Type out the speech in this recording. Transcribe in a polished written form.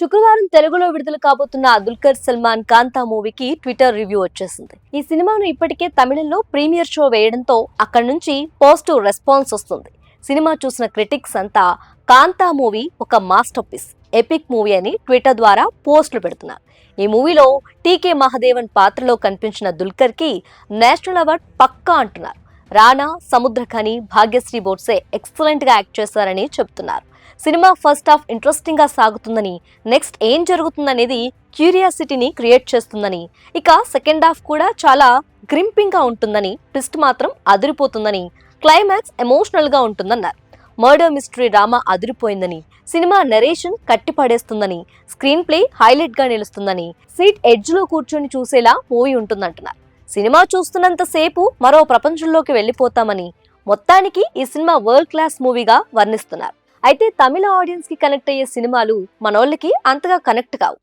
శుక్రవారం తెలుగులో విడుదల కాబోతున్న దుల్కర్ సల్మాన్ కాంతా మూవీకి ట్విట్టర్ రివ్యూ వచ్చేసింది. ఈ సినిమాను ఇప్పటికే తమిళంలో ప్రీమియర్ షో వేయడంతో అక్కడి నుంచి పాజిటివ్ రెస్పాన్స్ వస్తుంది. సినిమా చూసిన క్రిటిక్స్ అంతా కాంతా మూవీ ఒక మాస్టర్ పీస్, ఎపిక్ మూవీ అని ట్విట్టర్ ద్వారా పోస్టులు పెడుతున్నారు. ఈ మూవీలో టీకే మహాదేవన్ పాత్రలో కనిపించిన దుల్కర్ కి నేషనల్ అవార్డ్ పక్కా అంటున్నారు. రానా, సముద్రఖని, భాగ్యశ్రీ బోట్సే ఎక్సలెంట్ గా యాక్ట్ చేశారని చెబుతున్నారు. సినిమా ఫస్ట్ హాఫ్ ఇంట్రెస్టింగ్ గా సాగుతుందని, నెక్స్ట్ ఏం జరుగుతుందనేది క్యూరియాసిటీని క్రియేట్ చేస్తుందని, ఇక సెకండ్ హాఫ్ కూడా చాలా గ్రింపింగ్ గా ఉంటుందని, ట్విస్ట్ మాత్రం అదిరిపోతుందని, క్లైమాక్స్ ఎమోషనల్ గా ఉంటుందన్నారు. మర్డర్ మిస్టరీ డ్రామా అదిరిపోయిందని, సినిమా నరేషన్ కట్టిపడేస్తుందని, స్క్రీన్ ప్లే హైలైట్ గా నిలుస్తుందని, సీట్ ఎడ్జ్ లో కూర్చొని చూసేలా మూవీ ఉంటుందంటున్నారు. సినిమా చూస్తున్నంత సేపు మరో ప్రపంచంలోకి వెళ్లిపోతామని, మొత్తానికి ఈ సినిమా వరల్డ్ క్లాస్ మూవీగా వర్ణిస్తున్నారు. అయితే తమిళ ఆడియన్స్ కి కనెక్ట్ అయ్యే సినిమాలు మనోళ్ళకి అంతగా కనెక్ట్ కావు.